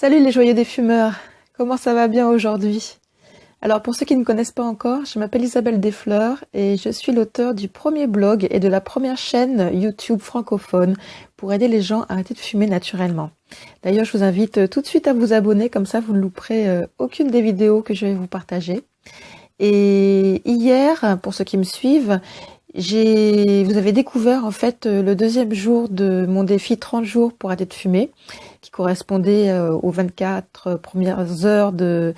Salut les joyeux des fumeurs, comment ça va bien aujourd'hui? Alors pour ceux qui ne me connaissent pas encore, je m'appelle Isabelle Desfleurs et je suis l'auteur du premier blog et de la première chaîne YouTube francophone pour aider les gens à arrêter de fumer naturellement. D'ailleurs, je vous invite tout de suite à vous abonner, comme ça vous ne louperez aucune des vidéos que je vais vous partager. Et hier, pour ceux qui me suivent, vous avez découvert en fait le deuxième jour de mon défi 30 jours pour arrêter de fumer, qui correspondait aux 24 premières heures de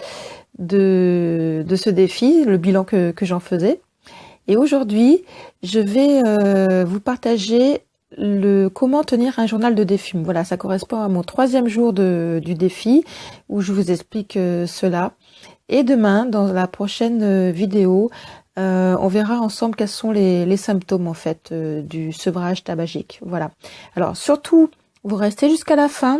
ce défi, le bilan que j'en faisais. Et aujourd'hui, je vais vous partager comment tenir un journal de défume. Voilà, ça correspond à mon troisième jour du défi, où je vous explique cela. Et demain, dans la prochaine vidéo, on verra ensemble quels sont les symptômes en fait du sevrage tabagique. Voilà. Alors surtout, vous restez jusqu'à la fin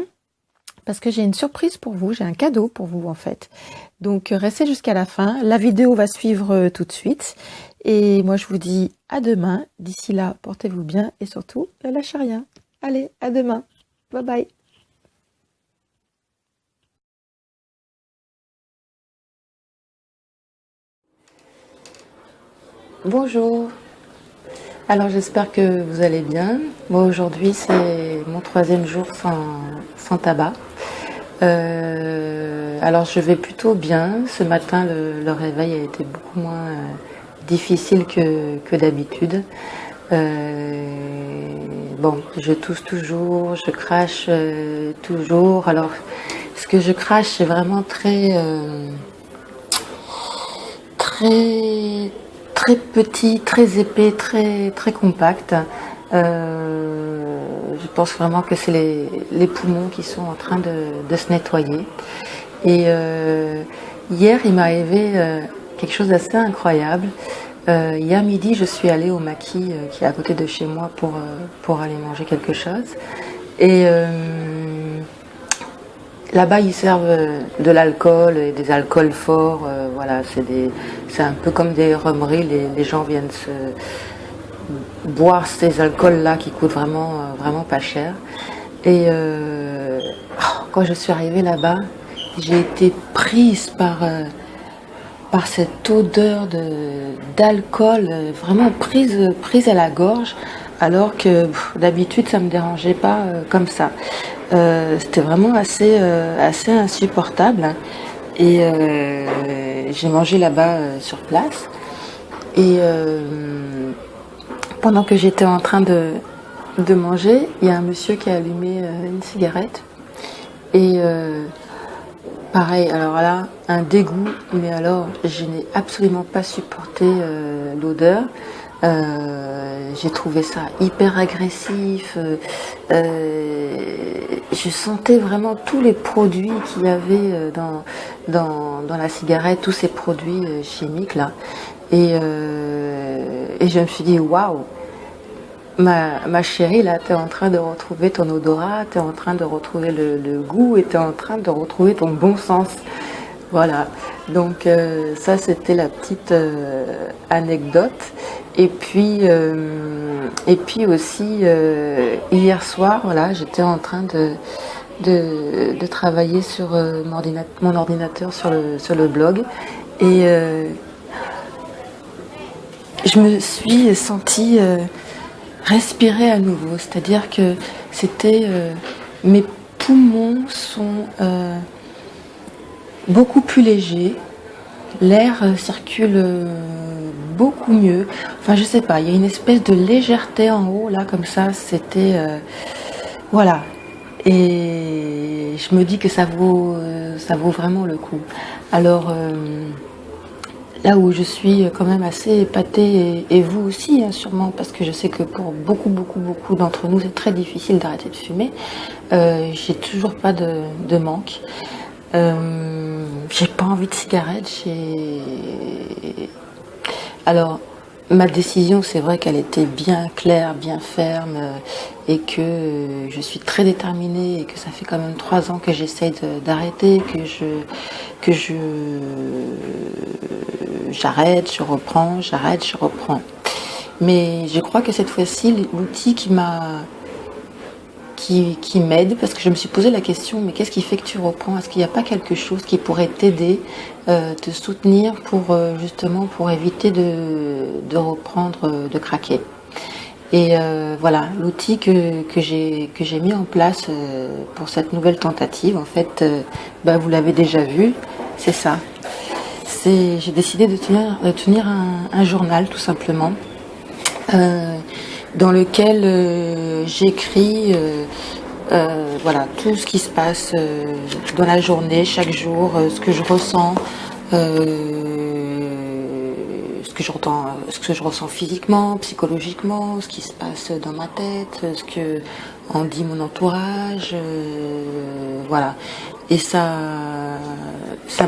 parce que j'ai une surprise pour vous, j'ai un cadeau pour vous en fait. Donc restez jusqu'à la fin. La vidéo va suivre tout de suite. Et moi je vous dis à demain. D'ici là, portez-vous bien et surtout, ne lâchez rien. Allez, à demain. Bye bye. Bonjour. Alors j'espère que vous allez bien. Moi aujourd'hui c'est mon troisième jour sans tabac. Alors je vais plutôt bien. Ce matin le réveil a été beaucoup moins difficile que d'habitude. Bon, je tousse toujours, je crache toujours. Alors ce que je crache c'est vraiment très petit, très épais, très compact. Je pense vraiment que c'est les poumons qui sont en train de se nettoyer. Et hier, il m'est arrivé quelque chose d'assez incroyable. Hier midi, je suis allée au maquis qui est à côté de chez moi pour aller manger quelque chose. Et là-bas, ils servent de l'alcool et des alcools forts. Voilà, c'est un peu comme des rhumeries. Les gens viennent se boire ces alcools-là qui coûtent vraiment pas cher. Et quand je suis arrivée là-bas, j'ai été prise par cette odeur d'alcool, vraiment prise à la gorge, alors que d'habitude ça me dérangeait pas comme ça. C'était vraiment assez insupportable. Et j'ai mangé là-bas sur place. Et pendant que j'étais en train de manger, il y a un monsieur qui a allumé une cigarette. Et pareil, alors là, un dégoût, mais alors je n'ai absolument pas supporté l'odeur. J'ai trouvé ça hyper agressif. Je sentais vraiment tous les produits qu'il y avait dans la cigarette, tous ces produits chimiques là. Et je me suis dit, waouh, ma chérie, là, tu es en train de retrouver ton odorat, tu es en train de retrouver le goût et tu es en train de retrouver ton bon sens. Voilà, donc ça c'était la petite anecdote. Et puis aussi hier soir, voilà, j'étais en train de travailler sur mon ordinateur sur le blog et je me suis sentie respirer à nouveau, c'est-à-dire que c'était mes poumons sont beaucoup plus légers, l'air circule beaucoup mieux, enfin je sais pas, il y a une espèce de légèreté en haut là comme ça, c'était voilà, et je me dis que ça vaut vraiment le coup. Alors là où je suis quand même assez épatée, et vous aussi hein, sûrement, parce que je sais que pour beaucoup d'entre nous c'est très difficile d'arrêter de fumer, j'ai toujours pas de manque, j'ai pas envie de cigarette, alors ma décision c'est vrai qu'elle était bien claire, bien ferme, et que je suis très déterminée, et que ça fait quand même 3 ans que j'essaie d'arrêter, que j'arrête, je reprends, j'arrête, je reprends. Mais je crois que cette fois-ci, l'outil qui qui m'aide, parce que je me suis posé la question, mais qu'est-ce qui fait que tu reprends? Est-ce qu'il n'y a pas quelque chose qui pourrait t'aider, te soutenir pour justement pour éviter de reprendre, de craquer? Et voilà, l'outil que j'ai mis en place pour cette nouvelle tentative, en fait, bah, vous l'avez déjà vu, c'est ça. J'ai décidé de tenir un journal, tout simplement, dans lequel j'écris voilà, tout ce qui se passe dans la journée, chaque jour, ce que je ressens, ce que je ressens physiquement, psychologiquement, ce qui se passe dans ma tête, ce que en dit mon entourage, voilà. Et ça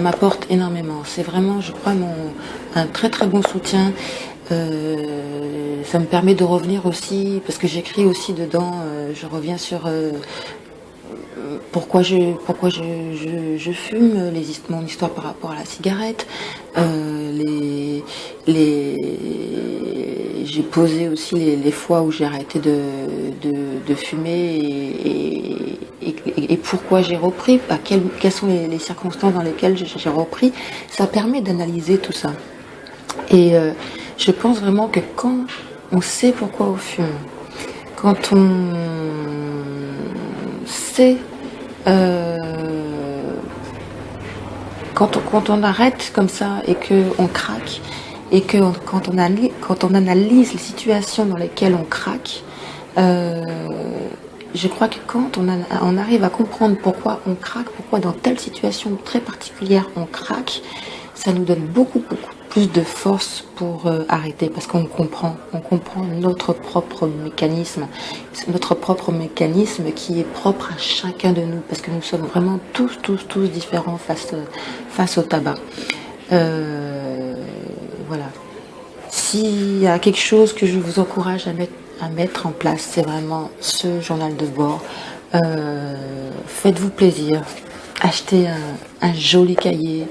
m'apporte énormément. C'est vraiment, je crois, un très très bon soutien. Ça me permet de revenir aussi, parce que j'écris aussi dedans, je reviens sur pourquoi je fume, mon histoire par rapport à la cigarette, j'ai posé aussi les fois où j'ai arrêté de fumer et pourquoi j'ai repris, quelles sont les circonstances dans lesquelles j'ai repris. Ça permet d'analyser tout ça. Et je pense vraiment que quand on sait pourquoi on fume, quand on sait quand on arrête comme ça et qu'on craque, et que quand on analyse les situations dans lesquelles on craque, je crois que quand on arrive à comprendre pourquoi on craque, pourquoi dans telle situation très particulière on craque, ça nous donne beaucoup plus de force pour arrêter, parce qu'on comprend notre propre mécanisme qui est propre à chacun de nous, parce que nous sommes vraiment tous différents face au tabac. Voilà. S'il y a quelque chose que je vous encourage à mettre en place, c'est vraiment ce journal de bord. Faites-vous plaisir, achetez un joli cahier,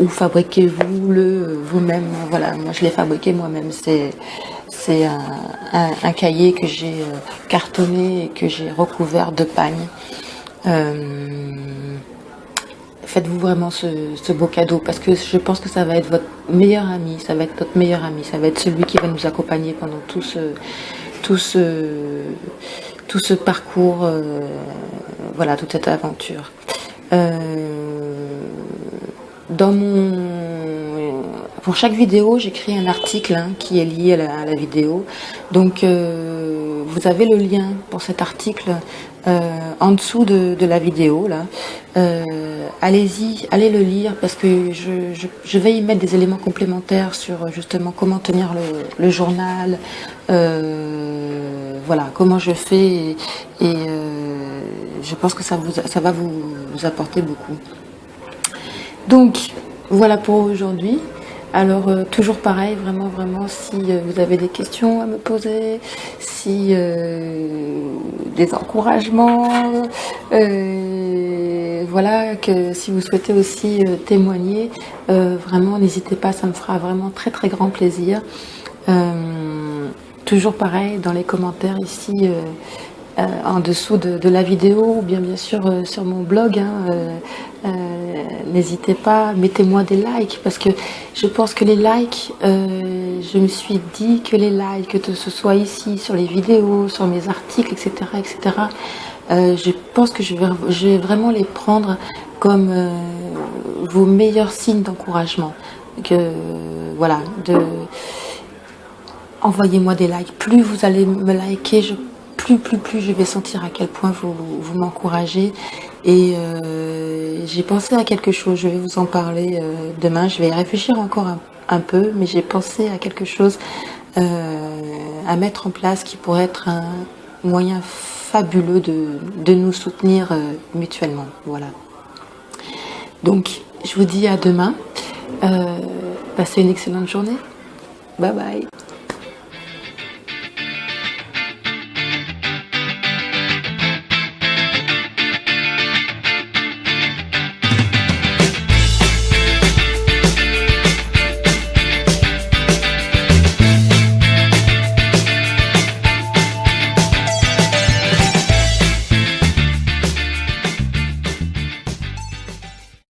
ou fabriquez-vous-le vous-même. Voilà, moi je l'ai fabriqué moi-même. C'est un cahier que j'ai cartonné et que j'ai recouvert de pagne. Faites-vous vraiment ce beau cadeau, parce que je pense que ça va être votre meilleur ami, ça va être notre meilleur ami, ça va être celui qui va nous accompagner pendant tout ce parcours, voilà, toute cette aventure. Pour chaque vidéo, j'écris un article qui est lié à la vidéo. Donc, vous avez le lien pour cet article en dessous de la vidéo. Là, allez-y, allez le lire, parce que je vais y mettre des éléments complémentaires sur justement comment tenir le journal, voilà, comment je fais, et je pense que ça va vous apporter beaucoup. Donc, voilà pour aujourd'hui. Alors, toujours pareil, vraiment, si vous avez des questions à me poser, si des encouragements, voilà, que si vous souhaitez aussi témoigner, vraiment, n'hésitez pas, ça me fera vraiment très grand plaisir. Toujours pareil, dans les commentaires ici, en dessous de la vidéo, ou bien sûr sur mon blog, n'hésitez pas, mettez-moi des likes, parce que je pense que les likes, je me suis dit que les likes, que ce soit ici, sur les vidéos, sur mes articles, etc., je pense que je vais vraiment les prendre comme vos meilleurs signes d'encouragement. Voilà, envoyez-moi des likes. Plus vous allez me liker, plus je vais sentir à quel point vous m'encouragez. Et j'ai pensé à quelque chose, je vais vous en parler demain. Je vais y réfléchir encore un peu, mais j'ai pensé à quelque chose à mettre en place qui pourrait être un moyen fabuleux de nous soutenir mutuellement. Voilà. Donc, je vous dis à demain. Passez une excellente journée. Bye bye.